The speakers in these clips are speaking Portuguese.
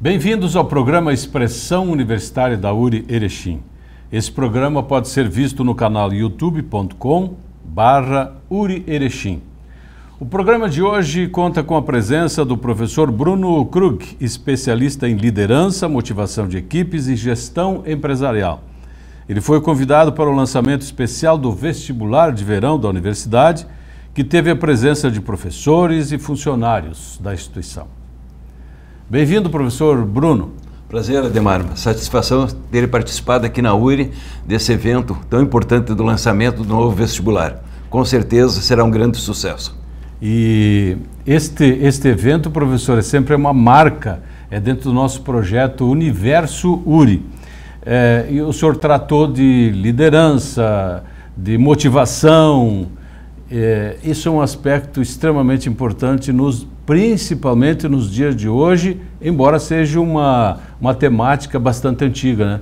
Bem-vindos ao programa Expressão Universitária da URI Erechim. Esse programa pode ser visto no canal youtube.com/URI Erechim. O programa de hoje conta com a presença do professor Bruno Krug, especialista em liderança, motivação de equipes e gestão empresarial. Ele foi convidado para o lançamento especial do vestibular de verão da universidade, que teve a presença de professores e funcionários da instituição. Bem-vindo, professor Bruno. Prazer, Ademar. Satisfação ter participado aqui na URI desse evento tão importante do lançamento do novo vestibular. Com certeza será um grande sucesso. E este evento, professor, é sempre uma marca dentro do nosso projeto Universo URI. E o senhor tratou de liderança, de motivação. Isso é um aspecto extremamente importante, principalmente nos dias de hoje, embora seja uma temática bastante antiga, né?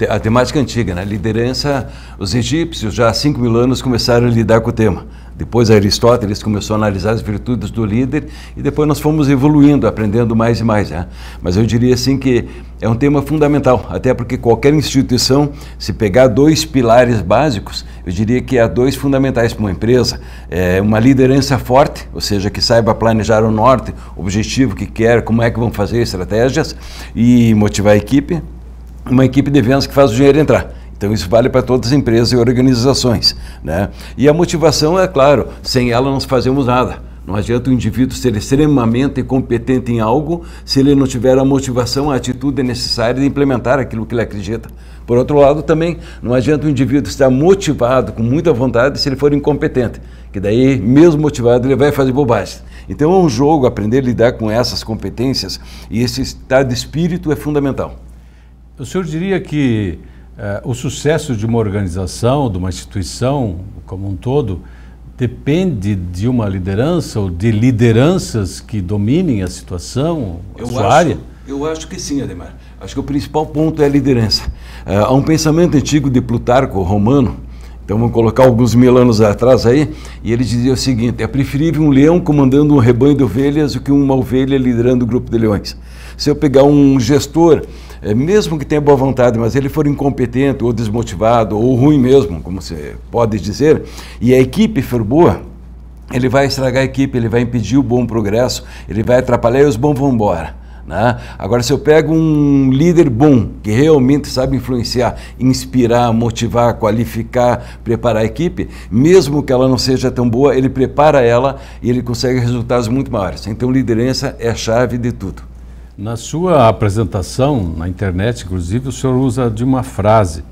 A temática antiga, né? Liderança, os egípcios já há 5.000 anos começaram a lidar com o tema. Depois Aristóteles começou a analisar as virtudes do líder e depois nós fomos evoluindo, aprendendo mais e mais, né? Mas eu diria assim que é um tema fundamental, até porque qualquer instituição, se pegar dois pilares básicos, eu diria que há dois fundamentais para uma empresa. Uma liderança forte, ou seja, que saiba planejar o norte, o objetivo que quer, como é que vão fazer estratégias e motivar a equipe. Uma equipe de vendas que faz o dinheiro entrar. Então isso vale para todas as empresas e organizações, né? E a motivação, é claro, sem ela não fazemos nada. Não adianta o indivíduo ser extremamente competente em algo se ele não tiver a motivação, a atitude necessária de implementar aquilo que ele acredita. Por outro lado, também não adianta o indivíduo estar motivado, com muita vontade, se ele for incompetente, que daí, mesmo motivado, ele vai fazer bobagem. Então é um jogo, aprender a lidar com essas competências e esse estado de espírito é fundamental. O senhor diria que o sucesso de uma organização, de uma instituição como um todo, depende de uma liderança ou de lideranças que dominem a situação, a sua área? Eu acho que sim, Ademar. Acho que o principal ponto é a liderança. Há um pensamento antigo de Plutarco, romano, então vamos colocar alguns 1000 anos atrás aí, e ele dizia o seguinte: é preferível um leão comandando um rebanho de ovelhas do que uma ovelha liderando um grupo de leões. Se eu pegar um gestor, mesmo que tenha boa vontade, mas ele for incompetente ou desmotivado ou ruim mesmo, como você pode dizer, e a equipe for boa, ele vai estragar a equipe, ele vai impedir o bom progresso, ele vai atrapalhar e os bons vão embora, né? Agora, se eu pego um líder bom, que realmente sabe influenciar, inspirar, motivar, qualificar, preparar a equipe, mesmo que ela não seja tão boa, ele prepara ela e ele consegue resultados muito maiores. Então, liderança é a chave de tudo. Na sua apresentação, na internet, inclusive, o senhor usa de uma frase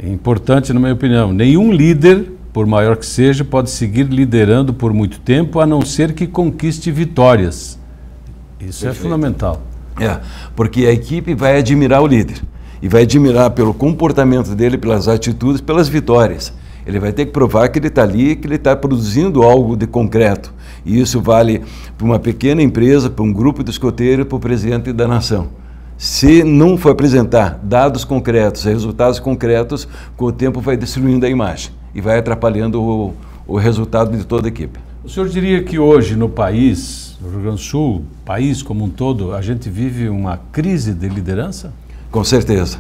importante, na minha opinião: nenhum líder, por maior que seja, pode seguir liderando por muito tempo, a não ser que conquiste vitórias. Isso é fundamental. Porque a equipe vai admirar o líder e vai admirar pelo comportamento dele, pelas atitudes, pelas vitórias. Ele vai ter que provar que ele está ali, que ele está produzindo algo de concreto. E isso vale para uma pequena empresa, para um grupo de escoteiros, para o presidente da nação. Se não for apresentar dados concretos, resultados concretos, com o tempo vai destruindo a imagem e vai atrapalhando o resultado de toda a equipe. O senhor diria que hoje no país, no Rio Grande do Sul, país como um todo, a gente vive uma crise de liderança? Com certeza.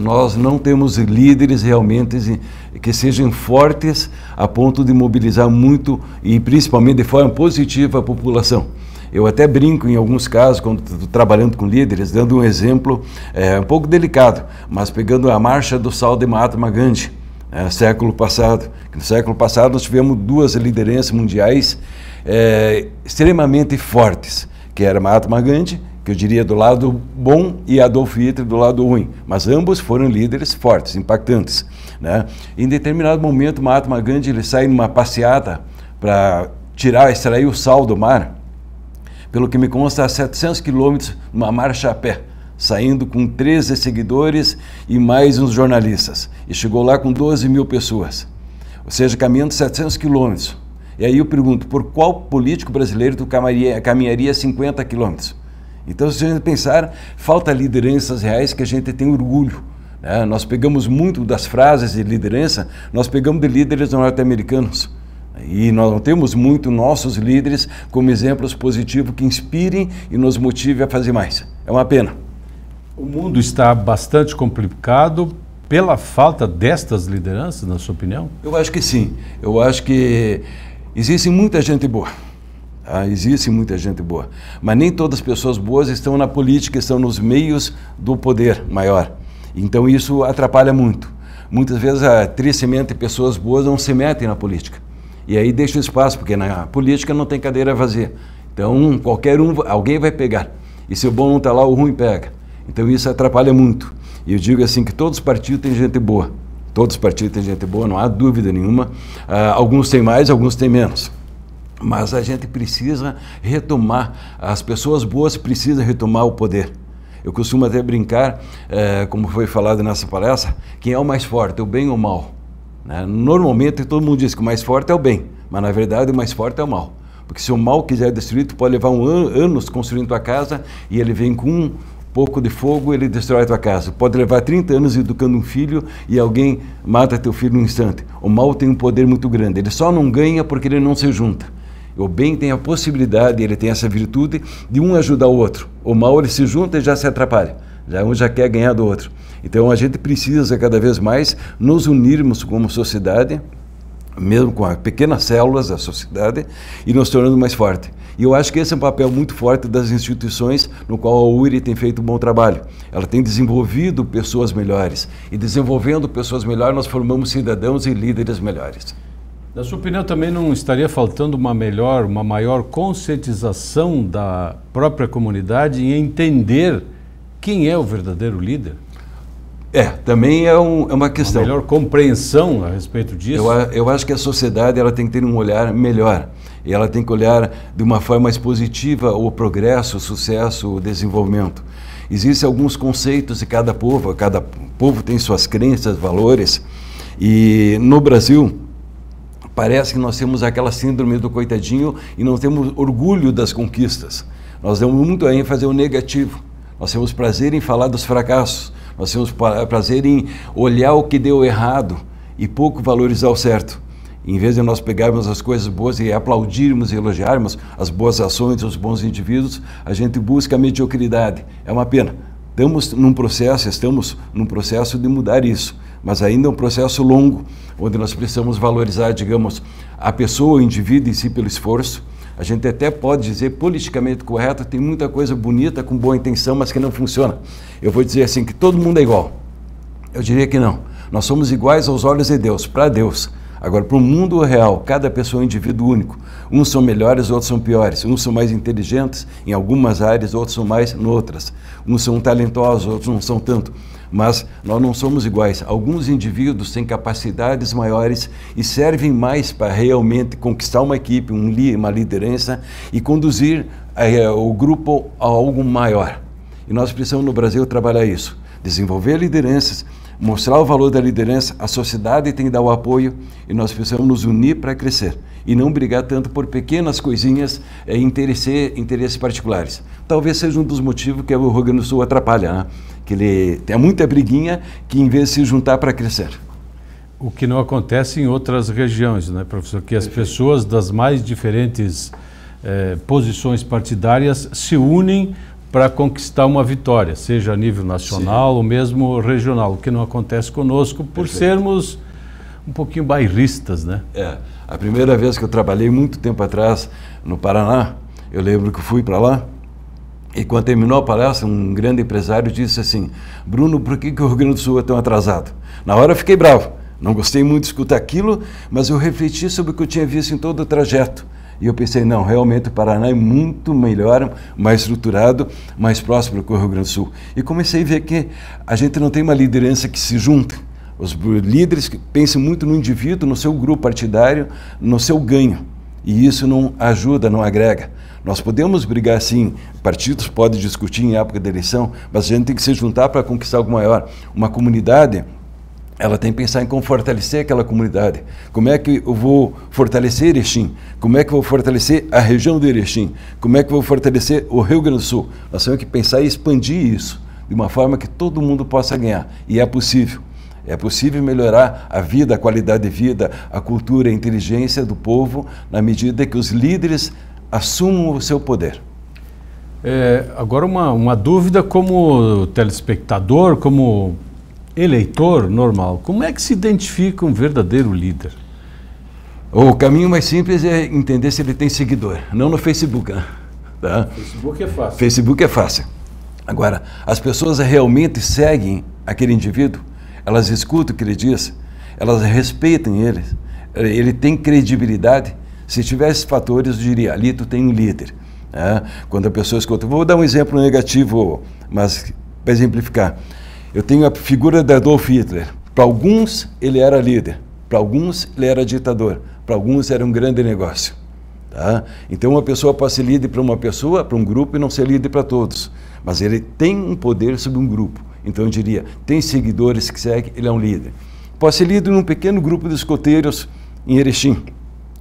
Nós não temos líderes realmente que sejam fortes a ponto de mobilizar muito e principalmente de forma positiva a população. Eu até brinco em alguns casos, quando estou trabalhando com líderes, dando um exemplo um pouco delicado, mas pegando a marcha do sal de Mahatma Gandhi, século passado. No século passado nós tivemos duas lideranças mundiais extremamente fortes, que era Mahatma Gandhi, que eu diria do lado bom, e Adolf Hitler do lado ruim, mas ambos foram líderes fortes, impactantes, né? Em determinado momento, Mahatma Gandhi ele sai numa passeata para extrair o sal do mar, pelo que me consta, a 700 quilômetros, numa marcha a pé, saindo com 13 seguidores e mais uns jornalistas, e chegou lá com 12.000 pessoas, ou seja, caminhando 700 quilômetros. E aí eu pergunto, por qual político brasileiro tu caminharia 50 quilômetros? Então, se a gente pensar, falta lideranças reais que a gente tem orgulho, né? Nós pegamos muito das frases de liderança, nós pegamos de líderes norte-americanos. E nós não temos muito nossos líderes como exemplos positivos que inspirem e nos motivem a fazer mais. É uma pena. O mundo está bastante complicado pela falta destas lideranças, na sua opinião? Eu acho que sim. Eu acho que existe muita gente boa. Existe muita gente boa. Mas nem todas as pessoas boas estão na política, estão nos meios do poder maior. Então isso atrapalha muito. Muitas vezes, tristemente, pessoas boas não se metem na política. E aí deixa espaço, porque na política não tem cadeira vazia. Então qualquer um, alguém vai pegar. E se o bom não está lá, o ruim pega. Então isso atrapalha muito. E eu digo assim que todos os partidos têm gente boa. Todos os partidos têm gente boa, não há dúvida nenhuma. Alguns têm mais, alguns têm menos. Mas a gente precisa retomar, as pessoas boas precisam retomar o poder. Eu costumo até brincar, como foi falado nessa palestra, quem é o mais forte, o bem ou o mal? Né? Normalmente todo mundo diz que o mais forte é o bem, mas na verdade o mais forte é o mal. Porque se o mal quiser destruir, tu pode levar anos construindo tua casa e ele vem com um pouco de fogo, ele destrói a tua casa. Pode levar 30 anos educando um filho e alguém mata teu filho num instante. O mal tem um poder muito grande, ele só não ganha porque ele não se junta. O bem tem a possibilidade, ele tem essa virtude de um ajudar o outro. O mal ele se junta e já se atrapalha. Um já quer ganhar do outro. Então a gente precisa cada vez mais nos unirmos como sociedade, mesmo com as pequenas células da sociedade, e nos tornando mais forte. E eu acho que esse é um papel muito forte das instituições, no qual a URI tem feito um bom trabalho. Ela tem desenvolvido pessoas melhores. E desenvolvendo pessoas melhores, nós formamos cidadãos e líderes melhores. Na sua opinião, também não estaria faltando uma maior conscientização da própria comunidade em entender quem é o verdadeiro líder? Também é uma questão. Uma melhor compreensão a respeito disso? Eu acho que a sociedade ela tem que ter um olhar melhor. E ela tem que olhar de uma forma mais positiva o progresso, o sucesso, o desenvolvimento. Existem alguns conceitos de cada povo tem suas crenças, valores. E no Brasil, parece que nós temos aquela síndrome do coitadinho e não temos orgulho das conquistas. Nós damos muito ênfase ao negativo. Nós temos prazer em falar dos fracassos. Nós temos prazer em olhar o que deu errado e pouco valorizar o certo. Em vez de nós pegarmos as coisas boas e aplaudirmos e elogiarmos as boas ações, os bons indivíduos, a gente busca a mediocridade. É uma pena. Estamos num processo de mudar isso, mas ainda é um processo longo, onde nós precisamos valorizar, digamos, a pessoa, o indivíduo em si pelo esforço. A gente até pode dizer politicamente correto, tem muita coisa bonita, com boa intenção, mas que não funciona. Eu vou dizer assim, que todo mundo é igual. Eu diria que não. Nós somos iguais aos olhos de Deus, para Deus. Agora, para o mundo real, cada pessoa é um indivíduo único. Uns são melhores, outros são piores. Uns são mais inteligentes em algumas áreas, outros são mais em outras. Uns são talentosos, outros não são tanto. Mas nós não somos iguais. Alguns indivíduos têm capacidades maiores e servem mais para realmente conquistar uma equipe, uma liderança e conduzir o grupo a algo maior. E nós precisamos no Brasil trabalhar isso. Desenvolver lideranças, mostrar o valor da liderança, a sociedade tem que dar o apoio e nós precisamos nos unir para crescer e não brigar tanto por pequenas coisinhas e interesses particulares. Talvez seja um dos motivos que o Rio Grande do Sul atrapalha, né? Que ele tem muita briguinha que em vez de se juntar para crescer. O que não acontece em outras regiões, né, professor? Que as pessoas das mais diferentes posições partidárias se unem para conquistar uma vitória, seja a nível nacional ou mesmo regional, o que não acontece conosco por sermos um pouquinho bairristas, né? A primeira vez que eu trabalhei, muito tempo atrás, no Paraná, eu lembro que fui para lá, e quando terminou a palestra, um grande empresário disse assim, Bruno, por que o Rio Grande do Sul é tão atrasado? Na hora eu fiquei bravo, não gostei muito de escutar aquilo, mas eu refleti sobre o que eu tinha visto em todo o trajeto. E eu pensei, não, realmente o Paraná é muito melhor, mais estruturado, mais próximo do Rio Grande do Sul. E comecei a ver que a gente não tem uma liderança que se junta. Os líderes pensam muito no indivíduo, no seu grupo partidário, no seu ganho. E isso não ajuda, não agrega. Nós podemos brigar sim, partidos podem discutir em época de eleição, mas a gente tem que se juntar para conquistar algo maior. Uma comunidade, ela tem que pensar em como fortalecer aquela comunidade. Como é que eu vou fortalecer Erechim? Como é que eu vou fortalecer a região de Erechim? Como é que eu vou fortalecer o Rio Grande do Sul? Nós temos que pensar e expandir isso, de uma forma que todo mundo possa ganhar. E é possível. É possível melhorar a vida, a qualidade de vida, a cultura, a inteligência do povo, na medida que os líderes assumam o seu poder. Agora uma dúvida como telespectador, como eleitor normal, como é que se identifica um verdadeiro líder? O caminho mais simples é entender se ele tem seguidor, não no Facebook, né? Tá? Facebook é fácil. Facebook é fácil. Agora, as pessoas realmente seguem aquele indivíduo, elas escutam o que ele diz, elas respeitam ele tem credibilidade. Se tivesse fatores, eu diria, ali tu tem um líder. Né? Quando a pessoa escuta, vou dar um exemplo negativo, mas para exemplificar. Eu tenho a figura de Adolf Hitler. Para alguns, ele era líder. Para alguns, ele era ditador. Para alguns, era um grande negócio. Tá? Então, uma pessoa pode ser líder para uma pessoa, para um grupo, e não ser líder para todos. Mas ele tem um poder sobre um grupo. Então, eu diria, tem seguidores que seguem, ele é um líder. Pode ser líder num pequeno grupo de escoteiros em Erechim.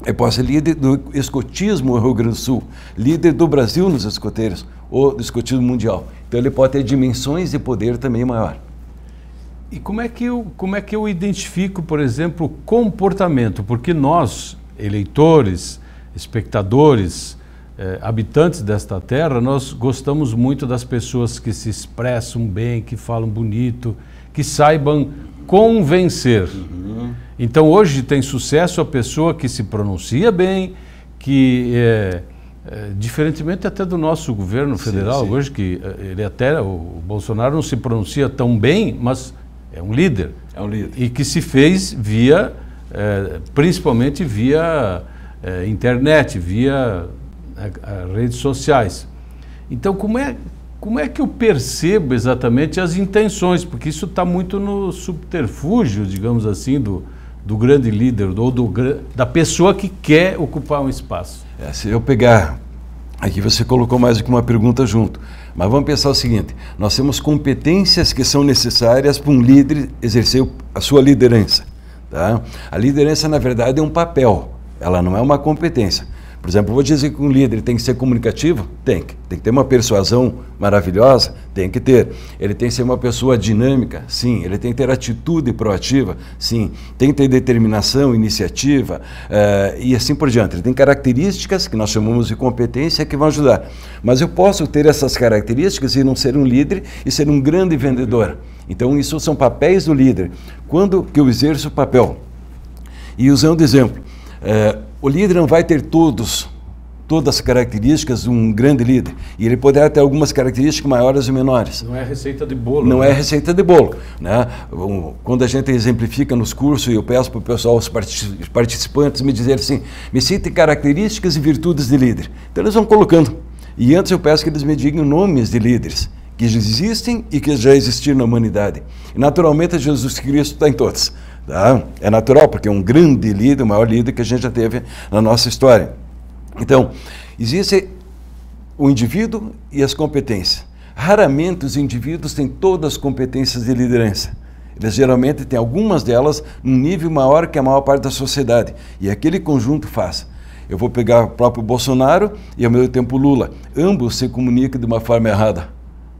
Eu posso ser líder do escotismo no Rio Grande do Sul, líder do Brasil nos escoteiros, ou do escotismo mundial. Então, ele pode ter dimensões de poder também maior. E como é que eu identifico, por exemplo, o comportamento? Porque nós, eleitores, espectadores, habitantes desta terra, nós gostamos muito das pessoas que se expressam bem, que falam bonito, que saibam convencer. Uhum. Então, hoje tem sucesso a pessoa que se pronuncia bem, que diferentemente até do nosso governo federal, sim. Hoje que o Bolsonaro não se pronuncia tão bem, mas é um líder. É um líder. E que se fez via, principalmente via internet, via redes sociais. Então, como é que eu percebo exatamente as intenções? Porque isso está muito no subterfúgio, digamos assim, do grande líder, da pessoa que quer ocupar um espaço. Se eu pegar, aqui você colocou mais do que uma pergunta junto, mas vamos pensar o seguinte, nós temos competências que são necessárias para um líder exercer a sua liderança. Tá? A liderança, na verdade, é um papel, ela não é uma competência. Por exemplo, eu vou dizer que um líder tem que ser comunicativo? Tem que ter uma persuasão maravilhosa? Tem que ter. Ele tem que ser uma pessoa dinâmica? Sim. Ele tem que ter atitude proativa? Sim. Tem que ter determinação, iniciativa e assim por diante. Ele tem características que nós chamamos de competência que vão ajudar. Mas eu posso ter essas características e não ser um líder e ser um grande vendedor. Então, isso são papéis do líder. Quando que eu exerço o papel? E usando exemplo, o líder não vai ter todas as características de um grande líder. E ele poderá ter algumas características maiores e menores. Não é receita de bolo. Não é receita de bolo. Né? Quando a gente exemplifica nos cursos, eu peço para o pessoal, os participantes, me dizerem assim, me citem características e virtudes de líder. Então eles vão colocando. E antes eu peço que eles me digam nomes de líderes que existem e que já existiram na humanidade. E naturalmente Jesus Cristo está em todos. Tá? É natural, porque é um grande líder, o maior líder que a gente já teve na nossa história. Então, existe o indivíduo e as competências. Raramente os indivíduos têm todas as competências de liderança. Eles geralmente têm algumas delas num nível maior que a maior parte da sociedade. E aquele conjunto faz. Eu vou pegar o próprio Bolsonaro e ao mesmo tempo Lula. Ambos se comunicam de uma forma errada.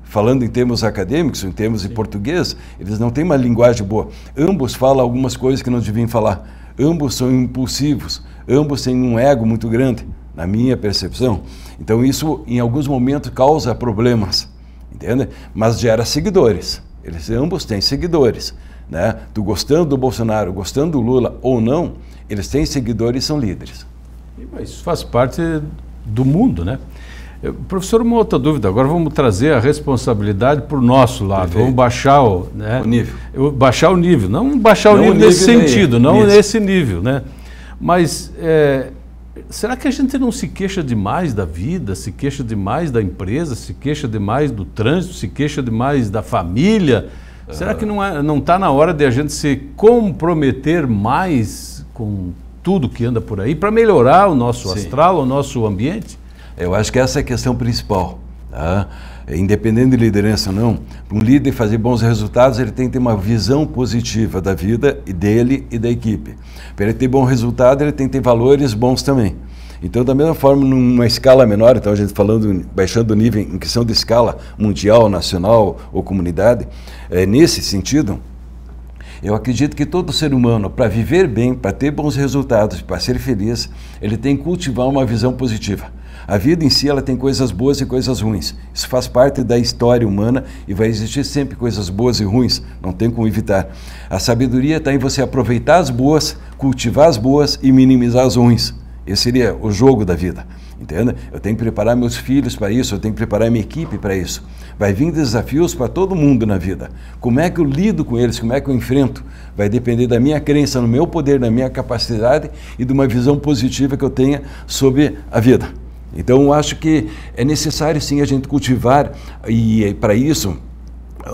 Falando em termos acadêmicos, em termos de português, eles não têm uma linguagem boa. Ambos falam algumas coisas que não deviam falar. Ambos são impulsivos. Ambos têm um ego muito grande, na minha percepção. Então isso, em alguns momentos, causa problemas, entende? Mas gera seguidores. Eles ambos têm seguidores. Né? Tu gostando do Bolsonaro, gostando do Lula ou não, eles têm seguidores e são líderes. Isso faz parte do mundo, né? Professor, uma outra dúvida, agora vamos trazer a responsabilidade para o nosso lado, perfeito. Vamos baixar o nível. Baixar o nível, não baixar o nível nesse sentido, não nesse nível, né? Mas será que a gente não se queixa demais da vida, se queixa demais da empresa, se queixa demais do trânsito, se queixa demais da família? Será que não está na hora de a gente se comprometer mais com tudo que anda por aí para melhorar o nosso astral, o nosso ambiente? Eu acho que essa é a questão principal. Tá? Independente de liderança ou não, para um líder fazer bons resultados, ele tem que ter uma visão positiva da vida e dele e da equipe. Para ele ter bom resultado, ele tem que ter valores bons também. Então, da mesma forma, numa escala menor, então a gente falando, baixando o nível em questão de escala mundial, nacional ou comunidade, nesse sentido, eu acredito que todo ser humano, para viver bem, para ter bons resultados, para ser feliz, ele tem que cultivar uma visão positiva. A vida em si, ela tem coisas boas e coisas ruins. Isso faz parte da história humana e vai existir sempre coisas boas e ruins, não tem como evitar. A sabedoria está em você aproveitar as boas, cultivar as boas e minimizar as ruins. Esse seria o jogo da vida, entende? Eu tenho que preparar meus filhos para isso, eu tenho que preparar minha equipe para isso. Vai vir desafios para todo mundo na vida. Como é que eu lido com eles, como é que eu enfrento? Vai depender da minha crença, no meu poder, na minha capacidade e de uma visão positiva que eu tenha sobre a vida. Então, eu acho que é necessário, sim, a gente cultivar, e para isso,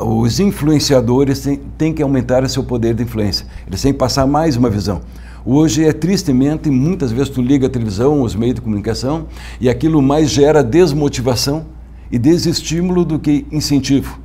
os influenciadores têm que aumentar o seu poder de influência. Eles têm que passar mais uma visão. Hoje, tristemente, muitas vezes tu liga a televisão, os meios de comunicação, e aquilo mais gera desmotivação e desestímulo do que incentivo.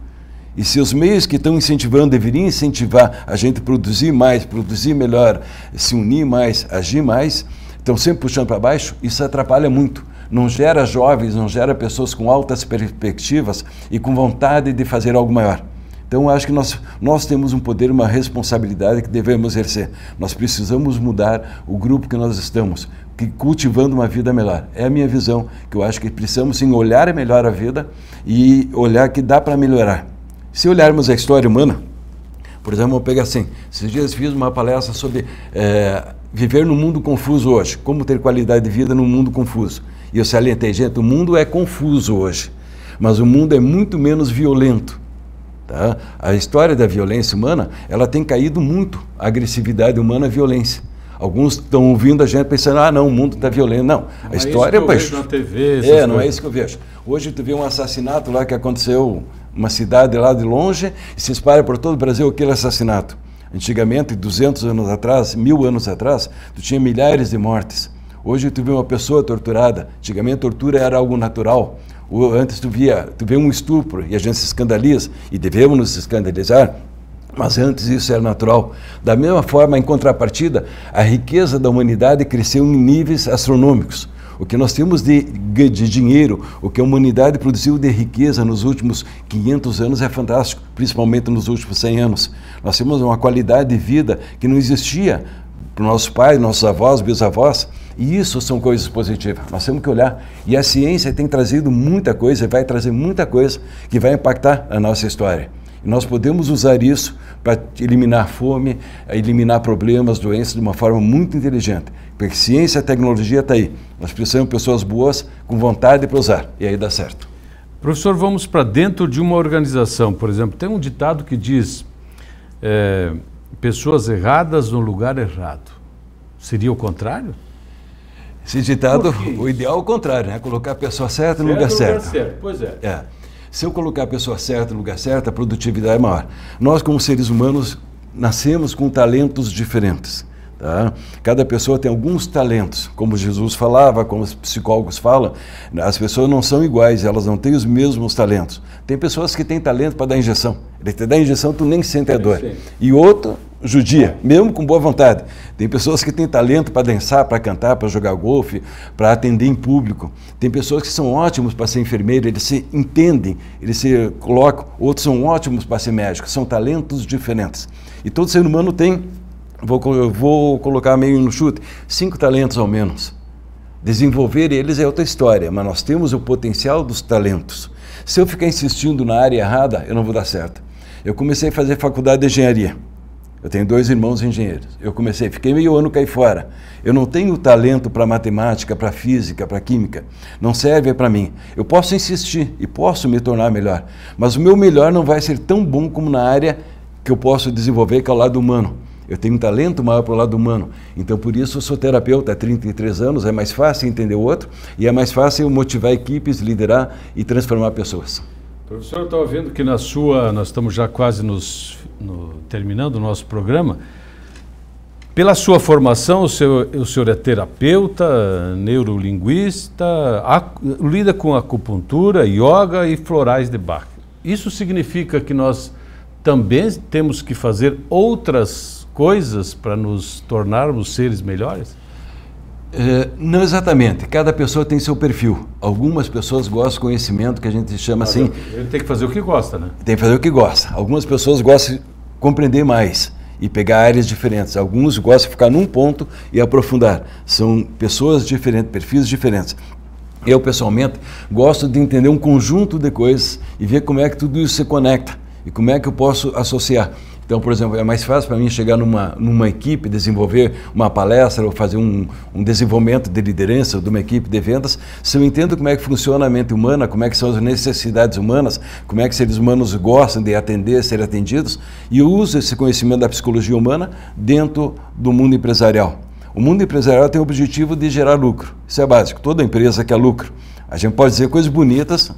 E se os meios que estão incentivando deveriam incentivar a gente a produzir mais, produzir melhor, se unir mais, agir mais, estão sempre puxando para baixo, isso atrapalha muito. Não gera jovens, não gera pessoas com altas perspectivas e com vontade de fazer algo maior. Então, eu acho que nós temos um poder, uma responsabilidade que devemos exercer. Nós precisamos mudar o grupo que nós estamos, cultivando uma vida melhor. É a minha visão, que eu acho que precisamos sim olhar melhor a vida e olhar que dá para melhorar. Se olharmos a história humana, por exemplo, vou pegar assim, esses dias fiz uma palestra sobre viver num mundo confuso hoje, como ter qualidade de vida num mundo confuso. E eu salientei, gente, o mundo é confuso hoje, mas o mundo é muito menos violento. Tá? A história da violência humana, ela tem caído muito, a agressividade humana, a violência. Alguns estão ouvindo a gente pensando, não, o mundo está violento. Não, a história... Não é isso que eu vejo na TV. Não é isso que eu vejo. Hoje tu vê um assassinato lá que aconteceu, uma cidade lá de longe, e se espalha por todo o Brasil aquele assassinato. Antigamente, 200 anos atrás, 1000 anos atrás, tu tinha milhares de mortes. Hoje tu vê uma pessoa torturada. Antigamente a tortura era algo natural. Antes tu vê um estupro e a gente se escandaliza, e devemos nos escandalizar, mas antes isso era natural. Da mesma forma, em contrapartida, a riqueza da humanidade cresceu em níveis astronômicos. O que nós temos de dinheiro, o que a humanidade produziu de riqueza nos últimos 500 anos é fantástico, principalmente nos últimos 100 anos. Nós temos uma qualidade de vida que não existia para os nossos pais, nossos avós, bisavós, e isso são coisas positivas. Nós temos que olhar. E a ciência tem trazido muita coisa, vai trazer muita coisa que vai impactar a nossa história. E nós podemos usar isso para eliminar fome, eliminar problemas, doenças de uma forma muito inteligente. Porque ciência e tecnologia está aí. Nós precisamos de pessoas boas com vontade para usar. E aí dá certo. Professor, vamos para dentro de uma organização. Por exemplo, tem um ditado que diz pessoas erradas no lugar errado. Seria o contrário? Esse ditado, o ideal é o contrário, né? Colocar a pessoa certa no lugar certo. Pois é. Se eu colocar a pessoa certa no lugar certo, a produtividade é maior. Nós, como seres humanos, nascemos com talentos diferentes. Tá? Cada pessoa tem alguns talentos, como Jesus falava, como os psicólogos falam, as pessoas não são iguais, elas não têm os mesmos talentos. Tem pessoas que têm talento para dar injeção, ele te dá injeção, tu nem sente a dor. E outro, judia, mesmo com boa vontade. Tem pessoas que têm talento para dançar, para cantar, para jogar golfe, para atender em público. Tem pessoas que são ótimos para ser enfermeiro, eles se entendem, eles se colocam. Outros são ótimos para ser médicos, são talentos diferentes. E todo ser humano tem, vou colocar meio no chute, 5 talentos ao menos. Desenvolver eles é outra história, mas nós temos o potencial dos talentos. Se eu ficar insistindo na área errada, eu não vou dar certo. Eu comecei a fazer faculdade de engenharia. Eu tenho 2 irmãos engenheiros. Fiquei meio ano, caí fora. Eu não tenho talento para matemática, para física, para química. Não serve para mim. Eu posso insistir e posso me tornar melhor, mas o meu melhor não vai ser tão bom como na área que eu posso desenvolver, que é o lado humano. Eu tenho um talento maior para o lado humano. Então, por isso, eu sou terapeuta há 33 anos, é mais fácil entender o outro e é mais fácil motivar equipes, liderar e transformar pessoas. Professor, eu estava vendo que nós estamos já quase terminando o nosso programa. Pela sua formação, o senhor é terapeuta, neurolinguista, lida com acupuntura, yoga e florais de Bach. Isso significa que nós também temos que fazer outras coisas para nos tornarmos seres melhores? Não exatamente, cada pessoa tem seu perfil. Algumas pessoas gostam de conhecimento que a gente chama assim... Ele tem que fazer o que gosta, né? Tem que fazer o que gosta. Algumas pessoas gostam de compreender mais e pegar áreas diferentes. Alguns gostam de ficar num ponto e aprofundar. São pessoas diferentes, perfis diferentes. Eu, pessoalmente, gosto de entender um conjunto de coisas e ver como é que tudo isso se conecta e como é que eu posso associar. Então, por exemplo, é mais fácil para mim chegar numa equipe, desenvolver uma palestra ou fazer um desenvolvimento de liderança de uma equipe de vendas, se eu entendo como é que funciona a mente humana, como é que são as necessidades humanas, como é que seres humanos gostam de atender, ser atendidos, e eu uso esse conhecimento da psicologia humana dentro do mundo empresarial. O mundo empresarial tem o objetivo de gerar lucro, isso é básico, toda empresa quer lucro. A gente pode dizer coisas bonitas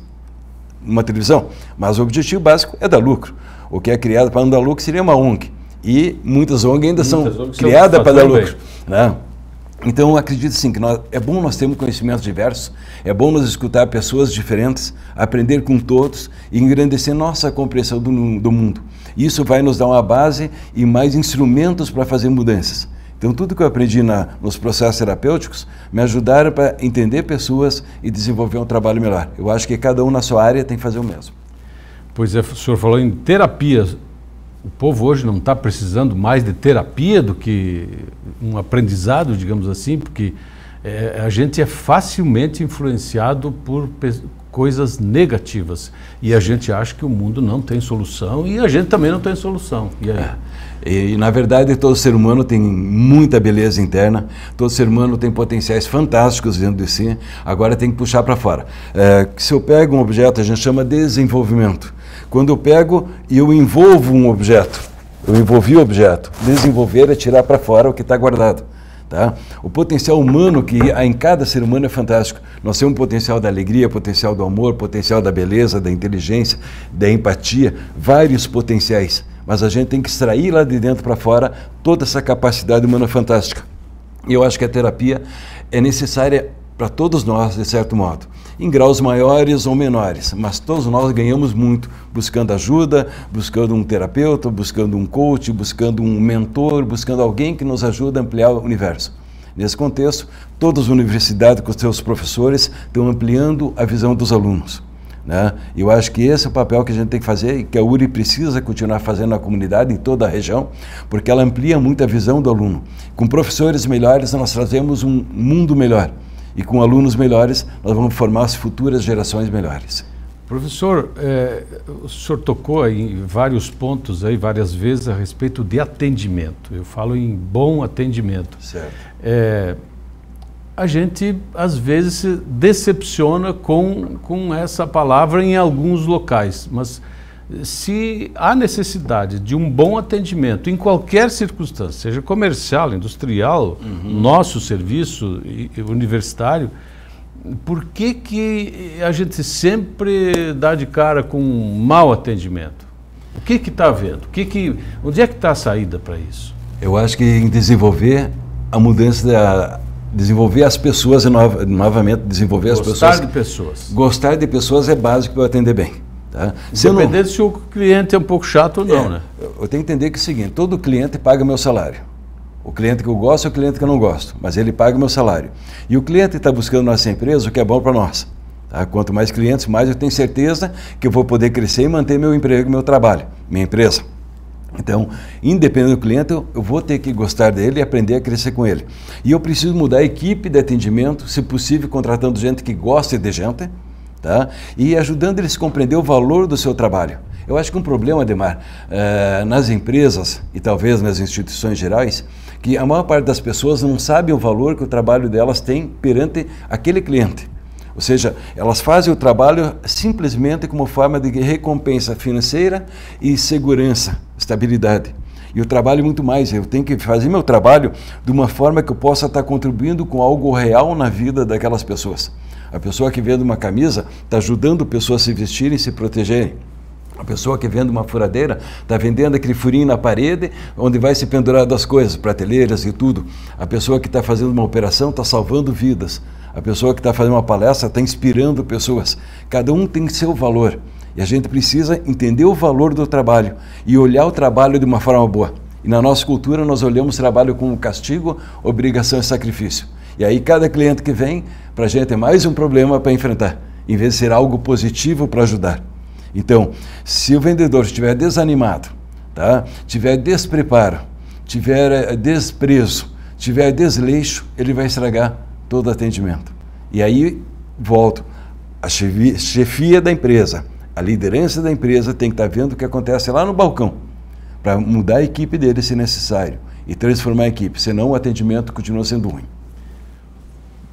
numa televisão, mas o objetivo básico é dar lucro. O que é criado para não dar lucro seria uma ONG. E muitas ONG ainda são criadas para dar lucro. Né? Então, eu acredito sim que é bom nós termos conhecimentos diversos, é bom nós escutar pessoas diferentes, aprender com todos e engrandecer nossa compreensão do mundo. Isso vai nos dar uma base e mais instrumentos para fazer mudanças. Então, tudo que eu aprendi nos processos terapêuticos me ajudaram para entender pessoas e desenvolver um trabalho melhor. Eu acho que cada um na sua área tem que fazer o mesmo. Pois é, o senhor falou em terapia. O povo hoje não está precisando mais de terapia do que um aprendizado, digamos assim, porque a gente é facilmente influenciado por coisas negativas. E a gente acha que o mundo não tem solução e a gente também não tem solução. E aí? E, na verdade, todo ser humano tem muita beleza interna, todo ser humano tem potenciais fantásticos dentro de si, agora tem que puxar para fora. Se eu pego um objeto, a gente chama de desenvolvimento. Quando eu pego e eu envolvo um objeto, eu envolvi o objeto, desenvolver é tirar para fora o que está guardado. Tá? O potencial humano que há em cada ser humano é fantástico. Nós temos um potencial da alegria, potencial do amor, potencial da beleza, da inteligência, da empatia, vários potenciais. Mas a gente tem que extrair lá de dentro para fora toda essa capacidade humana fantástica. E eu acho que a terapia é necessária para todos nós, de certo modo, em graus maiores ou menores, mas todos nós ganhamos muito buscando ajuda, buscando um terapeuta, buscando um coach, buscando um mentor, buscando alguém que nos ajude a ampliar o universo. Nesse contexto, todas as universidades com os seus professores estão ampliando a visão dos alunos. Né? Eu acho que esse é o papel que a gente tem que fazer e que a URI precisa continuar fazendo na comunidade, em toda a região, porque ela amplia muito a visão do aluno. Com professores melhores, nós trazemos um mundo melhor. E com alunos melhores, nós vamos formar as futuras gerações melhores. Professor, o senhor tocou em vários pontos, aí, várias vezes, a respeito de atendimento. Eu falo em bom atendimento. Certo. A gente, às vezes, se decepciona com essa palavra em alguns locais, mas se há necessidade de um bom atendimento em qualquer circunstância, seja comercial, industrial, nosso serviço universitário, por que a gente sempre dá de cara com um mau atendimento? O que está havendo? Onde é que está a saída para isso? Eu acho que em desenvolver a mudança, desenvolver as pessoas e novamente desenvolver as pessoas. Gostar de pessoas. Gostar de pessoas é básico para eu atender bem. Tá? Dependendo se o cliente é um pouco chato ou não, né? Eu tenho que entender que é o seguinte, todo cliente paga meu salário. O cliente que eu gosto é o cliente que eu não gosto, mas ele paga o meu salário. E o cliente está buscando na nossa empresa o que é bom para nós. Tá? Quanto mais clientes, mais eu tenho certeza que eu vou poder crescer e manter meu emprego, meu trabalho, minha empresa. Então, independente do cliente, eu vou ter que gostar dele e aprender a crescer com ele. E eu preciso mudar a equipe de atendimento, se possível, contratando gente que goste de gente, tá? E ajudando eles a compreender o valor do seu trabalho. Eu acho que um problema, Ademar, nas empresas e talvez nas instituições gerais, que a maior parte das pessoas não sabe o valor que o trabalho delas tem perante aquele cliente. Ou seja, elas fazem o trabalho simplesmente como forma de recompensa financeira e segurança, estabilidade. E o trabalho muito mais, eu tenho que fazer meu trabalho de uma forma que eu possa estar contribuindo com algo real na vida daquelas pessoas. A pessoa que vende uma camisa está ajudando pessoas a se vestirem e se protegerem. A pessoa que vende uma furadeira está vendendo aquele furinho na parede onde vai se pendurar das coisas, prateleiras e tudo. A pessoa que está fazendo uma operação está salvando vidas. A pessoa que está fazendo uma palestra está inspirando pessoas. Cada um tem seu valor. E a gente precisa entender o valor do trabalho e olhar o trabalho de uma forma boa. E na nossa cultura nós olhamos o trabalho como castigo, obrigação e sacrifício. E aí cada cliente que vem, para a gente é mais um problema para enfrentar, em vez de ser algo positivo para ajudar. Então, se o vendedor estiver desanimado, tá? Tiver despreparo, tiver desprezo, tiver desleixo, ele vai estragar todo o atendimento. E aí volto, a chefia da empresa, a liderança da empresa tem que estar vendo o que acontece lá no balcão, para mudar a equipe dele se necessário e transformar a equipe, senão o atendimento continua sendo ruim.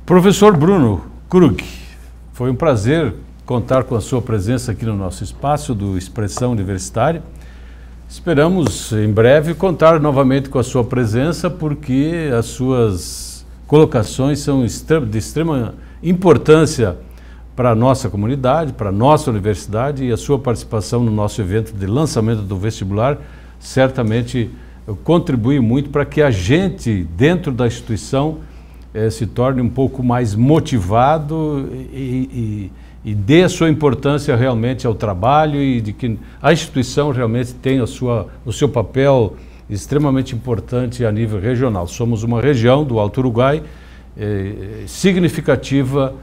Professor Bruno Krug, foi um prazer contar com a sua presença aqui no nosso espaço do Expressão Universitária. Esperamos em breve contar novamente com a sua presença, porque as suas colocações são de extrema importância para a nossa comunidade, para a nossa universidade, e a sua participação no nosso evento de lançamento do vestibular certamente contribui muito para que a gente, dentro da instituição, se torne um pouco mais motivado e dê a sua importância realmente ao trabalho, e de que a instituição realmente tenha o seu papel extremamente importante a nível regional. Somos uma região do Alto Uruguai significativa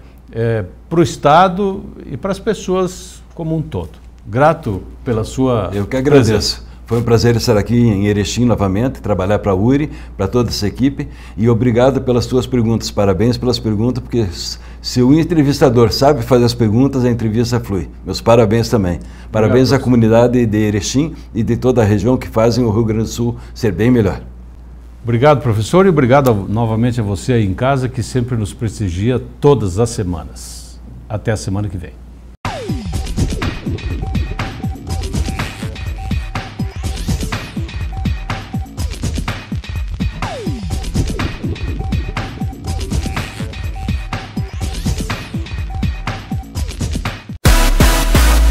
para o Estado e para as pessoas como um todo. Grato pela sua Eu que agradeço. Presença. Foi um prazer estar aqui em Erechim novamente, trabalhar para a URI, para toda essa equipe, e obrigado pelas suas perguntas. Parabéns pelas perguntas, porque se o entrevistador sabe fazer as perguntas, a entrevista flui. Meus parabéns também. Parabéns à comunidade de Erechim e de toda a região que fazem o Rio Grande do Sul ser bem melhor. Obrigado, professor, e obrigado novamente a você aí em casa, que sempre nos prestigia todas as semanas. Até a semana que vem.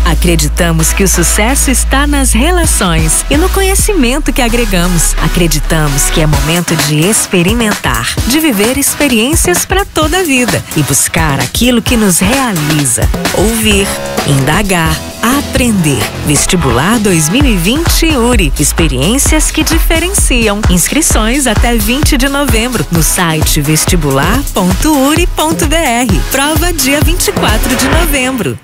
Acreditamos que o sucesso está nas relações e no conhecimento que agregamos. Acreditamos que é momento de experimentar, de viver experiências para toda a vida e buscar aquilo que nos realiza. Ouvir, indagar, aprender. Vestibular 2020 URI. Experiências que diferenciam. Inscrições até 20 de novembro no site vestibular.uri.br. Prova dia 24 de novembro.